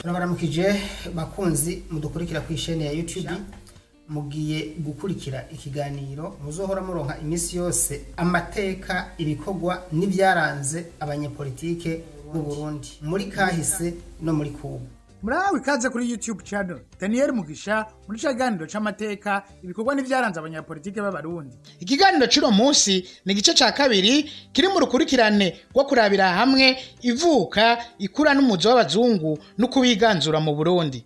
Turabaramukije bakunzi mudukurikira ku ishene ya YouTube mugiye gukurikira ikiganiro muzohora muronka imisi yose amateka ibikorwa n'ivyaranze abanyepolitike mu Burundi muri kahise no muri kubu. Murahawe ikaze kuri YouTube channel Daniel Mugisha muri kiganiro c'amateka ibikorwa n'ivyaranze abanyapolitike b'abarundi. Ikiganiro c'uno munsi ni gice ca kabiri kiri mu rukurikirane rwo kurabira hamwe ivuka ikura n'umuzo w'abazungu no kubiganzura mu Burundi.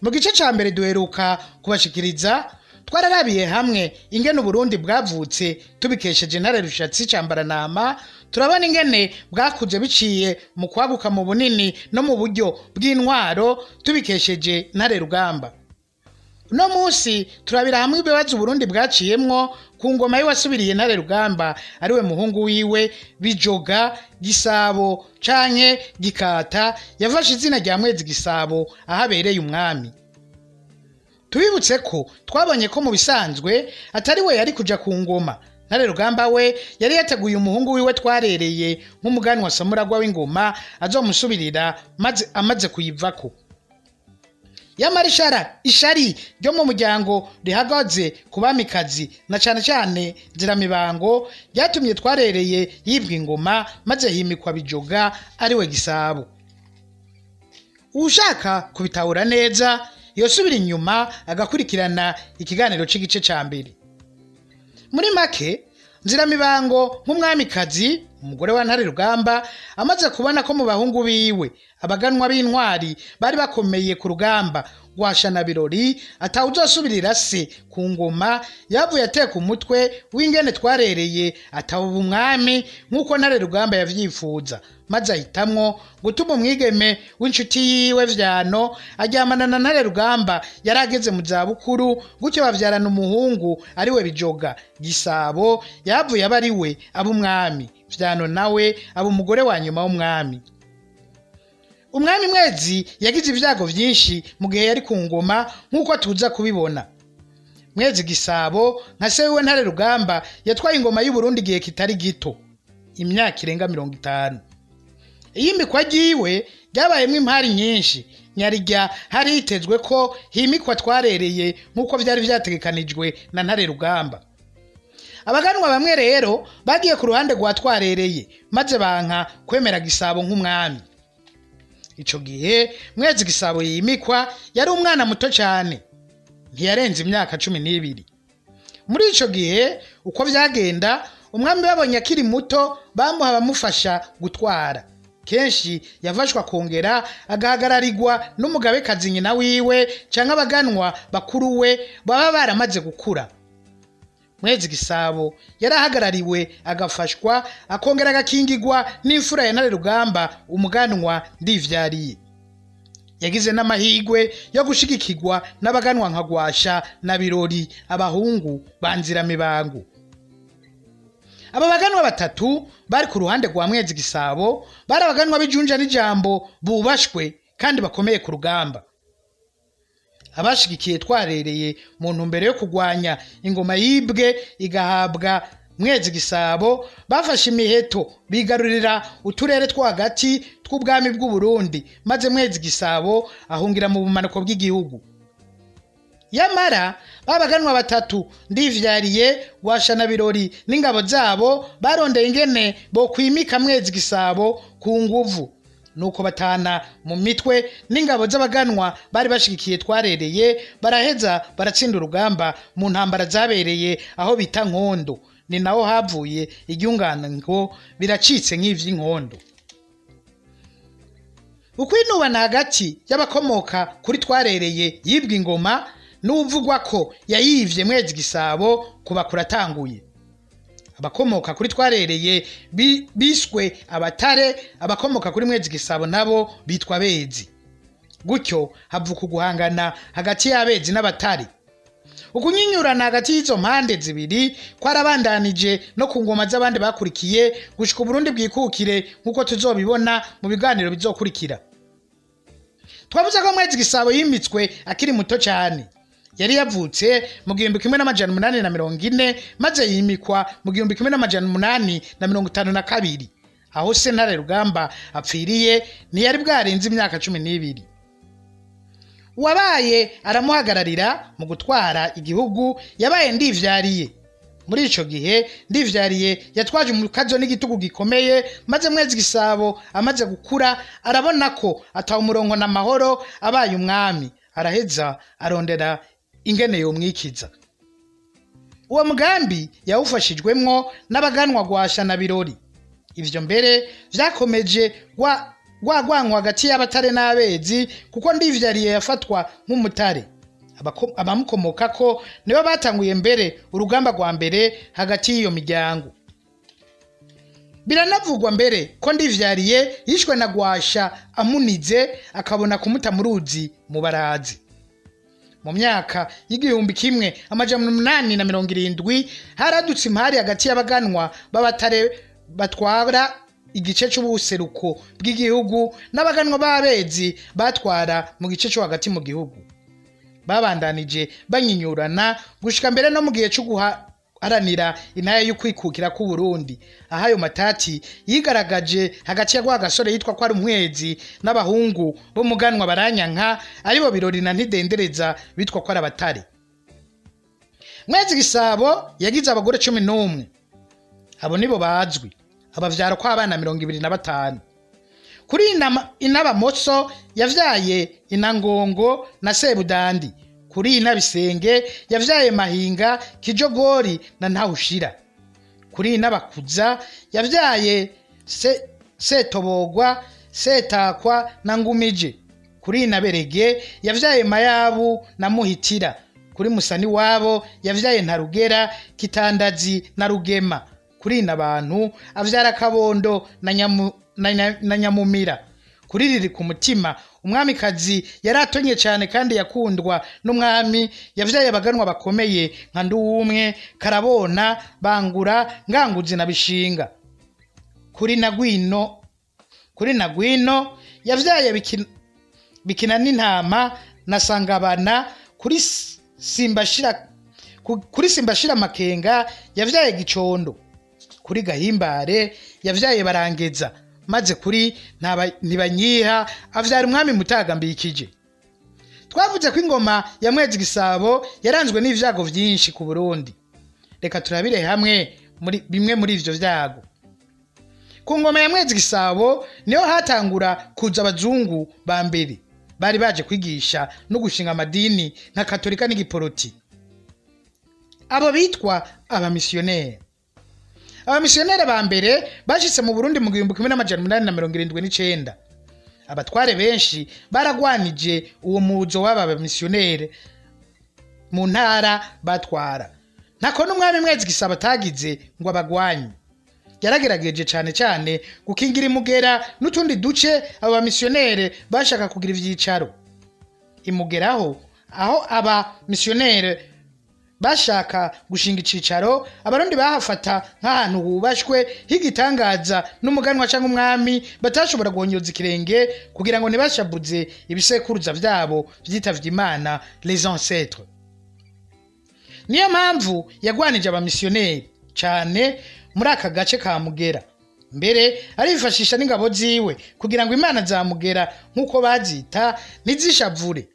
Mu gice ca mbere duheruka kubashikiriza twararabiye hamwe ingene Burundi bwavutse tubikesheje Ntare Rushatsi Cambaranama, turabona ingene bwakuze biciye mu kwaguka mu bunini no mu buryo bw'intwaro tubikesheje Ntare Rugamba. Uno munsi turabira hamwe ibibazo Burundi bwaciyemwo ku ngoma y'uwasubiriye Ntare Rugamba ariwe muhungu wiwe Bijoga Gisabo canke Gikata yafashe izina rya Mwezi Gisabo ahabereye umwami. Tubibutse ko twabonye ko mu bisanzwe atari we yari kuja ku ngoma. Ntare Rugamba we yari yateguye umuhungu wiwe Twarereye nk'umugani wa Samuragwa w'ingoma azomusubirira maze amaze kuyivako. Yamara ishari ryo mu muryango rihagaze ku bamikazi na cane cane Ziramibango ryatumye Twarereye yibwa ingoma maze himikwa Bijoga ariwe Gisabo. Ushaka kubitahura neza yosubira inyuma agakurikirana ikiganiro c'igice ca mbere. Muri make Ziramibango nk'umwamikazi umugore wa Ntare Rugamba amaze kubona ko mu bahungu biwe abaganwa b'intwari bari bakomeye ku rugamba rwashana birori atawuzosubirira se ku ngoma, yavuye ateka umutwe w'ingene Twarereye atawuba umwami nk'uko Ntare Rugamba yavyifuza, maze ahitamwo gutuma umwigeme w'inshuti yiwe Vyano aryamana na Ntare Rugamba yarageze mu zabukuru, gutyo bavyarana umuhungu ariwe Bijoga Gisabo yavuye aba ariwe aba umwami, Vyano nawe aba umugore wa nyuma w'umwami. Umwami Mwezi yagize ivyago vyinshi mu gihe yari ku ngoma nk'uko tuza kubibona. Mwezi Gisabo nka se wiwe Ntare Rugamba yatwaye ingoma y'u Burundi igihe kitari gito, imyaka irenga 50. Iyimikwa ryiwe ryabayemwo impari nyinshi, nyarirya hari hitezwe ko himikwa Twarereye nk'uko vyari vyategekanijwe na Ntare Rugamba. Abaganwa bamwe rero bagiye ku ruhande rwa Twarereye maze banka kwemera Gisabo nk'umwami. Ico gihe Mwezi Gisabo yimikwa yari umwana muto cyane, ntiyarenze imyaka 12. Muri ico gihe uko vyagenda umwami babonye akiri muto bamuha bamufasha gutwara. Kenshi yafashwa kongera agahagararirwa n'umugabekazi nyina wiwe canke abaganwa bakuru we baba baramaze gukura. Mwezi Gisabo yarahagarariwe agafashwa akongera agakingirwa n'imfura ya Ntare Rugamba umuganwa Ndivyariye. Yagize n'amahigwe yo gushigikirwa n'abaganwa nka Gwasha na Birori abahungu banziramibango. Aba baganwa batatu bari ku ruhande rwa Mwezi Gisabo bari abaganwa bijunja n'ijambo bubashwe kandi bakomeye ku rugamba. Abashigikiye Twarereye mu ntumbero yo kugwanya ingoma yibwe igahabwa Mwezi Gisabo bafashe imiheto bigarurira uturere two hagati tw'ubwami bw'u Burundi, maze Mwezi Gisabo ahungira mu bumanuko bw'igihugu. Yamara babaganwa batatu Ndivyariye Gwashana Birori n'ingabo zabo barondeye ingene bo kwimika Mwezi Gisabo ku nguvu, nuko batana mu mitwe n'ingabo z'abaganwa bari bashigikiye Twarereye baraheza baratsinda urugamba mu ntambara zabereye aho bita Nkondo, ni naho havuye iryungana ngo biracitse nk'ivy'inkondo. Ukwinubana hagati y'abakomoka kuri Twarereye yibwa ingoma n'uvugwa ko yayivye Mwezi Gisabo kuba kuratanguye. Abakomoka kuri Twarereye biswe Abatare, abakomoka kuri Mwezi Gisabo nabo bitwa Bezi. Gutyo havuka guhangana hagati y'Abezi n'Abatare. Ukunyinyurana hagati y'izo mpande zibiri kwarabandanije no ku ngoma z'abandi bakurikiye gushika Burundi bwikukire nk'uko tuzobibona mu biganiro bizokurikira. Twavuze ko Mwezi Gisabo yimitswe akiri muto cyane. Yari yavutse mu 1840 maze yimikwa mu 1852. Aho se Ntare Rugamba apfiriye ntiyari bwarenze imyaka 12. uwabaye aramuhagararira mu gutwara igihugu yabaye Ndivyariye. Muri ico gihe Ndivyariye yatwaje umukazo n'igitugu gikomeye, maze Mwezigisabo amaze gukura arabona ko atawe umurongo na mahoro abaye umwami, araheza arondera ingene yomwikiza. Uwo mugambi yawufashijwemwo n'abaganwa Gwasha na Birori. Ivyo mbere vyakomeje gwagwankwa hagati y'abatare n'abezi, kuko Ndivyariye yafatwa nk'umutare. Abamukomokako nibo batanguye mbere urugamba rwa mbere hagati y'iyo miryango. Biranavugwa mbere ko Ndivyariye yishwe na Gwasha amunize, akabona kumuta mu ruzi mu Barazi. Mu myaka y'igihumbi kimwe amajana 870 haradutse impari hagati y'abaganwa b'abatare batwara igice cy'ubuseruko bw'igihugu n'abaganwa b'abezi batwara mu gice cyo hagati mu gihugu. Babandanije banyinyurana gushika mbere no mu gihe cyo guharanira intaya y'ukwikukira ku Burundi, ahayo matati yigaragaje hagati ya Rwagasore yitwa ko ari umwezi n'abahungu bo muganwa Baranyanka aribo Birori na Ntidendereza bitwa ko ari abatare. Mwezigisabo yagize abagore 11, abo nibo bazwi, abavyaro kwa abana 25. Kuri Inabamoso yavyaye Inangongo na Sebudandi. Kuri Inabisenge yavyaye Mahinga, Kijogori na Ntawushira. Kuri Inabakuza yavyaye Setobogwa, Setakwa na Ngumije. Kuri Inaberege yavyaye Mayabu na Muhitira. Kuri Musani wabo yavyaye Ntarugera, Kitandazi na Rugema. Kuri Inabantu avyara Kabondo na Nyamumira. Kuri Riri ku mutima umwamikazi yaratonye cyane kandi yakundwa n'umwami, yavyaye abaganwa bakomeye nka Nduwumwe, Karabona, Bangura, Nganguzi na Bishinga. Kuri Nagwino yavyaye Bikina n'Intama na Sangabana. Kuri Simbashira Makenga yavyaye Gicondo. Kuri Gahimbare yavyaye Barangeza, maze kuri Ntibanyiha avyara umwami Mutagambikije. Twavuze ko ingoma ya Mwezigisabo yaranzwe n'ivyago vyinshi ku Burundi. Reka turabire hamwe bimwe muri ivyo vyago. Ku ngoma ya Mwezigisabo niho hatangura kuza abazungu ba mbere bari baje kwigisha no gushinga amadini nka Katolika n'igiporoti. Abo bitwa abamisiyoneri. Abamisiyoneri ba mbere bashitse mu Burundi mu 1879. Abatware benshi baragwanije uwo muzo w'aba bamisiyoneri mu ntara batwara. Ntako n'umwami Mwezigisabo atagize ngo abagwanye. Yaragerageje cyane gukingira Imugera n'utundi duce aba bamisiyoneri bashaka kugira ivyicaro. Imugeraho aho aba misiyoneri bashaka gushinga icicaro, abarundi bahafata nk'ahantu hubashwe higitangaza n'umuganwa cyangwa umwami batashobora guhonyoza ikirenge kugira ngo ntibashabuze ibisekuruza vyabo vyitavye Imana, les ancêtres. Niyo mpamvu yagwanije abamisiyoneri cyane muri aka gace ka Mugera. Mbere arifashisha n'ingabo ziwe kugira ngo Imana za Mugera nk'uko bazita nizishavure.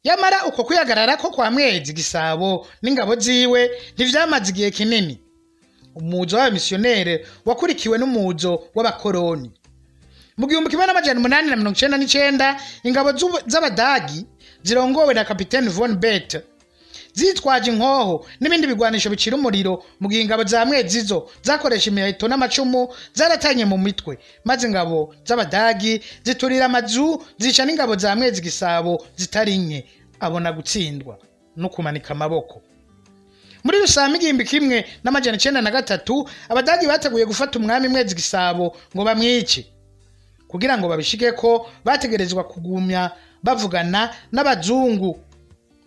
Yamara uko kuyagarara ko kwa Mwezigisabo n'ingabo ziwe ntivyamaze igihe kinini. Umuzo w'abamisiyoneri wakurikiwe n'umuzo w'abakoroni. Mu 1899 ingabo z'Abadagi zirongowe na Kapiteni von Beth zitwaje inkoho n'ibindi bigwanisho bicira umuriro, mu gihe ingabo za Mwezizo zakoresha imiheto n'amacumu zaratanye mu mitwe, maze ingabo z'Abadagi ziturira amazu zica n'ingabo za Mwezigisabo zitari nke, abona gutsindwa no kumanika amaboko. Muri Rusama 1903 Abadagi bateguye gufata umwami Mwezigisabo ngo bamwice. Kugira ngo babishike ko bategerezwa kugumya bavugana n'abazungu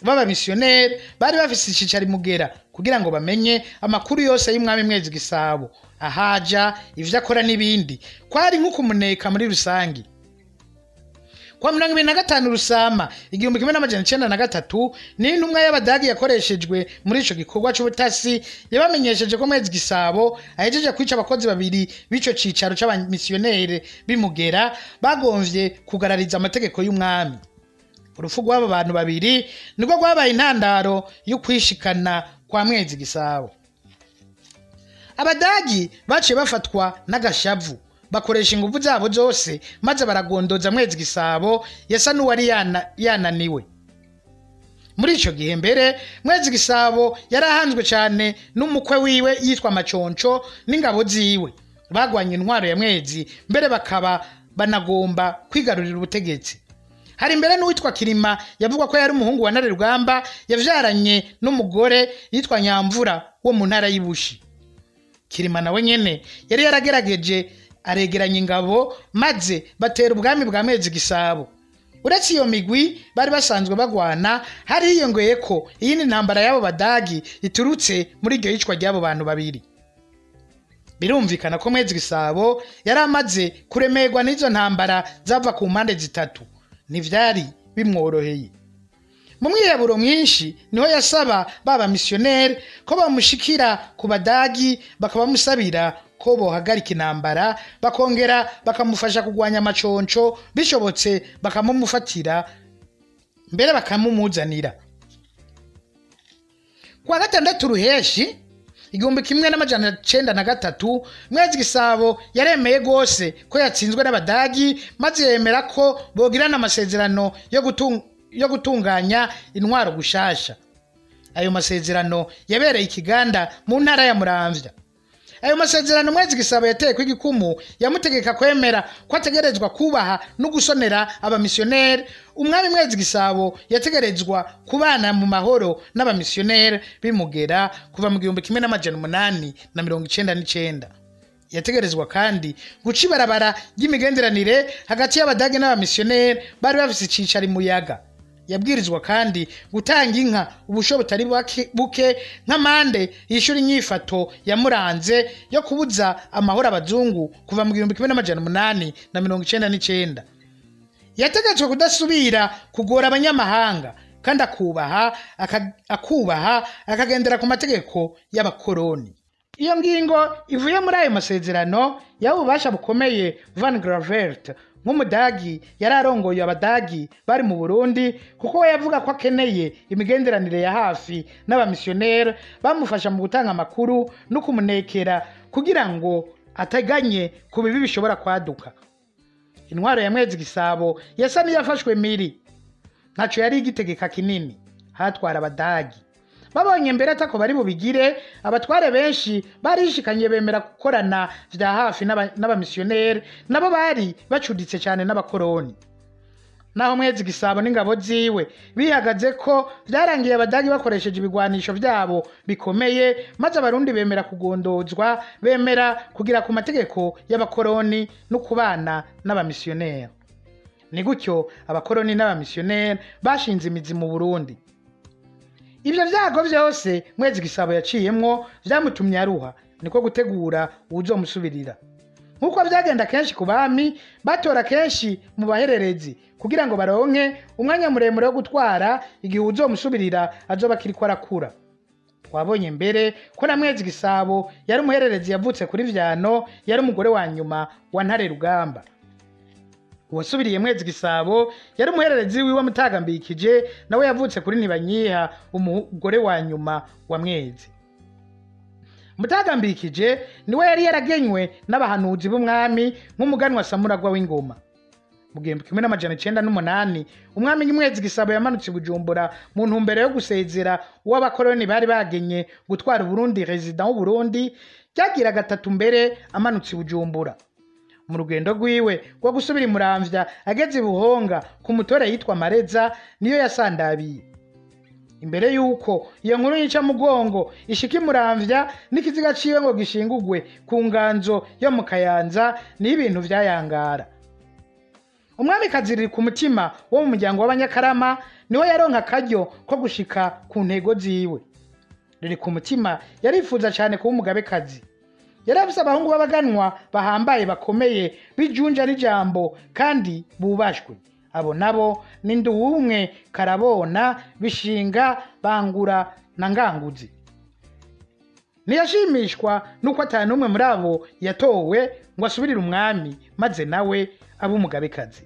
baba missionnaire bari bafise icicari Mugera kugira ngo bamenye amakuru yose y'umwami Mwezigisabo, ahaja ivyo akora n'ibindi, kwari nko kumuneka muri rusangi. Kwa 2025 Rusama 1903 n'intumwa y'Abadagi yakoreshejwe muri ico gikorwa c'ubutasi yabamenyesheje ko Mwezigisabo ahejeje kwica abakozi babiri bico cicaro c'abamissionnaire bimugera bagomvye kugarariza amategeko y'umwami. urupfu rw'abo bantu babiri nirwo rwabaye intandaro y'ukwishikana kwa Mwezi Gisabo. Abadagi baciye bafatwa n'agashavu bakoresha ingufu zabo zose maze baragondoza Mwezi Gisabo yasa n'uwari yananiwe. Muri ico gihe mbere Mwezi Gisabo yarahanzwe cyane n'umukwe wiwe yitwa Maconco n'ingabo ziwe bagwanye intwaro ya Mwezi, mbere bakaba banagomba kwigarurira ubutegetsi. Hari mbere n'uwitwa Kirima yavuga ko yari umuhungu wa Ntarerugamba yavyaranye n'umugore yitwa Nyamvura wo mu ntara y'Ibushi. Kirima nawe nyene yari yaragerageje aregeranya ingabo maze batera ubwami bwa Mwezi Gisabo. Uretse iyo migwi bari basanzwe bagwana, hari hiyongeye ko iyi ni intambara y'abo badagi iturutse muri iryo yicwa ry'abo bantu babiri. Birumvikana ko Mwezi Gisabo yari amaze kuremerwa n'izo ntambara zava ku mpande zitatu, ntivyari bimworoheye. Mu mwiheburo mwinshi niho yasaba baba missionnaire ko bamushikira ku badagi bakabamusabira ko bohagarika intambara, bakongera bakamufasha kugwanya Maconco, bishobotse bakamumufatira mbere bakamumuzanira. Kwa gatandatu Ruheshi 1993 Mwezi Gisabo yaremeye gose ko yatsinzwe n'abadagi maze yemera ko bogirana amasezerano yo gutunganya intwaro gushasha. Ayo masezerano yabereye Ikiganda mu ntara ya Muramvya. Ayo masezerano Mwezi Gisabo yateye kw'igikumu yamutegeka kwemera ko ategerezwa kubaha no gusonera abamissionnaire. Umwami Mwezi Gisabo yategerezwa kubana mu mahoro n'abamissionnaire bimugera kuva mu 1899. Yategerezwa kandi guca ibarabara ry'imigenderanire hagati y'abadage n'abamissionnaire bari bafise icicari muyaga. Yabwirizwa kandi gutanga inka ubusho butari buke nk'amande yishura inyifato yamuranze yo kubuza amahoro abazungu kuva mu 1899. Yategetswe kudasubira kugora abanyamahanga kandi akubaha akagendera ku mategeko y'abakoroni. Iyo ngingo ivuye muri ayo masezerano y'ububasha bukomeye Van Gravert nk'umudagi yari arongoye abadagi bari mu Burundi, kuko we yavuga ko akeneye imigenderanire ya hafi n'abamissionnaire bamufasha mu gutanga amakuru no kumunekera kugira ngo ateganye ku bibi bishobora kwaduka. Intwaro ya Mwezi Gisabo yasa n'iyafashwe miri, ntaco yari igitegeka kinini, hatwara abadagi. Babonye mbere atako bari bubigire, abatware benshi barishikanye bemera gukorana vya hafi n'abamissionnaire nabo bari bacuditse cyane n'abakoroni. Naho Mwezi Gisabo n'ingabo ziwe bihagaze ko byarangiye abadagi bakoresheje ibigwanisho byabo bikomeye, maze abarundi bemera kugondozwa, bemera kugira ku mategeko y'abakoroni no kubana n'abamissionnaire. Ni gutyo abakoroni n'abamissionnaire bashinze imizi mu Burundi. Ivyo vyago vyose Mwezi Gisabo yaciyemwo vyamutumye aruha, niko gutegura uzomusubirira. Nkuko byagenda kenshi ku bami, batora kenshi mu bahererezi kugira ngo baronke umwanya muremure wo gutwara igihe uzomusubirira azoba kiriko arakura. Twabonye mbere ko na Mwezi Gisabo yari umuhererezi yavutse kuri Vyano, yari umugore wa nyuma wa Ntarerugamba. Uwasubiriye Mwezi Gisabo yari umuhererezi wiwe Mutagambikije, nawe yavutse kuri Ntibanyiha, umugore wa nyuma wa Mwezi. Mutagambikije niwe yari yaragenywe n'abahanuzi b'umwami nk'umuganwa Samuragwa w'ingoma. Mu 1908 umwami Mwezi Gisabo yamanutse Bujumbura mu ntumbero yo gusezera uw'abakoroni bari bagenye gutwara Burundi. Resident w'u Burundi cyagira gatatu mbere amanutse Bujumbura. Mu rugendo rwiwe rwo gusubira Muramvya ageze Buhonga ku mutore yitwa Mareza niyo yasandabiye. Imbere yuko iyo nkuru yica mugongo ishiki Muramvya n'ikiziga ciwe ngo gishingugwe ku nganzo yo mu Kayanza, ni ibintu vyayangara. Umwami kaziriri ku mutima wo mu muryango w'Abanyakarama niho yaronka akaryo ko gushika ku ntego ziwe. Riri ku mutima yarifuza cyane kuba umugabekazi. Yarafise abahungu b'abaganwa bahambaye bakomeye bijunja n'ijambo kandi bubashwe. Abo nabo ni Nduwumwe, Karabona, Bishinga, Bangura na Nganguzi. Niyashimishwa nuko atanumwe muri abo yatowe ngo asubirire umwami maze nawe abo umugabekazi.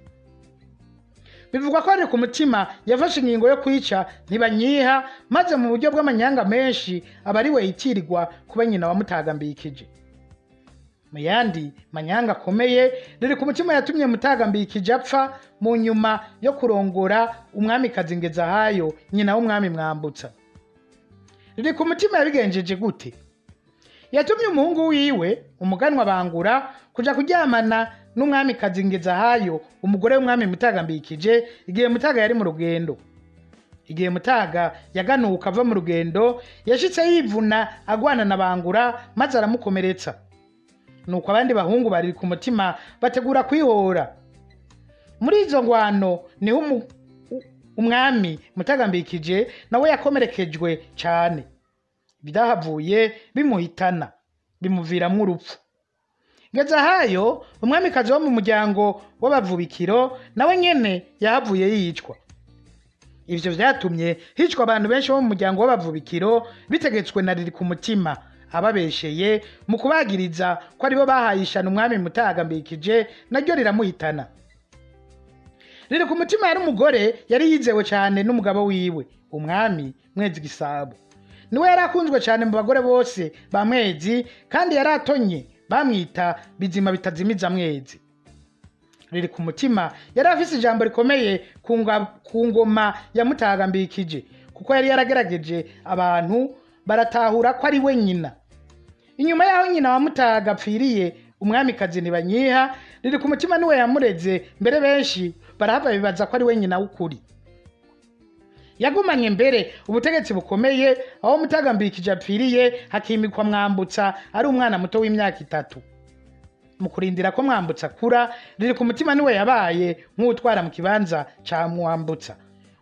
bivugwa ko ari ku mutima yafashe ingingo yo kwica Ntibanyiha, maze mu buryo bw'amanyanga menshi aba ari we yitirirwa kuba nyina wa Mutagambikije. Mu yandi manyanga akomeye riri ku mutima yatumye Mutagambikije apfa mu nyuma yo kurongora umwamikazi Ngezahayo, nyina w'umwami Mwambutsa. Riri ku mutima yabigenjeje gute? Yatumye umuhungu wiwe Umuganwa Bangura kuja kuryamana n'umwamikazi Ngezahayo, umugore w'umwami Mutagambikije, igihe Mutaga yari mu rugendo. Igihe Mutaga yaganuka ava mu rugendo, yashitse yivuna agwana na Bangura maze aramukomeretsa. Nuko abandi bahungu bari ku mutima bategura kwihora. Muri izo ngwano niho umwami Mutagambikije nawe yakomerekejwe cyane, bidahavuye bimuhitana, bimuviramwo urupfu. Ngezahayo umwamikazi wo mu muryango w'Abavubikiro nawe nyene yahavuye yicwa. Ivyo vyatumye hicwa abantu benshi bo mu muryango w'Abavubikiro bitegetswe na riri ku mutima, ababesheye mu kubagiriza ko aribo bahayishana umwami Mutagambikije, naryo riramuhitana. Riri ku mutima yari umugore yari yizewe cyane n'umugabo wiwe, umwami Mwezi Gisabo. Niwe yari akunzwe cyane mu bagore bose ba Mwezi, kandi yari atonye, bamwita Bizima bitazimiza Mwezi. Riri ku mutima yari afise ijambo rikomeye ku ngoma ya Mutagambikije, kuko yari yaragerageje abantu baratahura ko ari we nyina. Inyuma yaho nyina wa Mutaga apfiriye, umwamikazi Ntibanyiha, riri ku mutima niwe yamureze, mbere benshi barahava bibaza ko ari we nyina w'ukuri. Yagumanye mbere ubutegetsi bukomeye, aho Mutagambikije apfiriye hakimikwa Mwambutsa ari umwana muto w'imyaka 3. Mu kurindira ko Mwambutsa akura, riri ku mutima niwe yabaye nk'utwara mu kibanza ca Mwambutsa.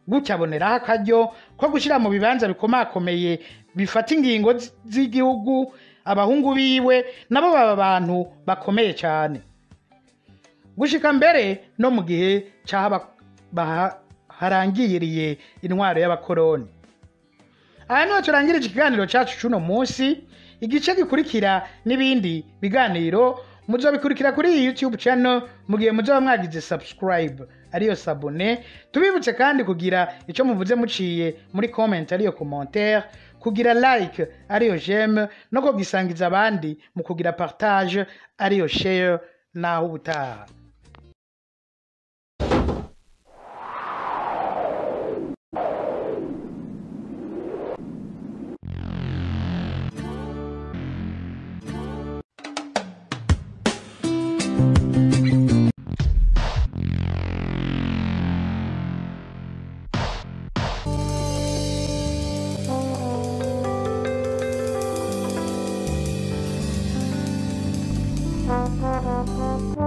Gutya aboneraho akaryo ko gushira mu bibanza bikomakomeye bifata ingingo z'igihugu abahungu biwe, nabo baba abantu bakomeye cyane, gushika mbere no mu gihe harangiriye intwaro y'abakoroni. Aha niho turangirije ikiganiro cyacu cy'uno munsi. Igice gikurikira n'ibindi biganiro muzobikurikira kuri iyi YouTube channel, mu gihe muzoba mwagize subscribe ariyo sabone. Tubibutse kandi kugira icyo muvuze muciye muri comment ariyo commentaire, kugira like ariyo j'aime, no kugisangiza abandi mu kugira partage ariyo share. Naho ubutaha. Thank you.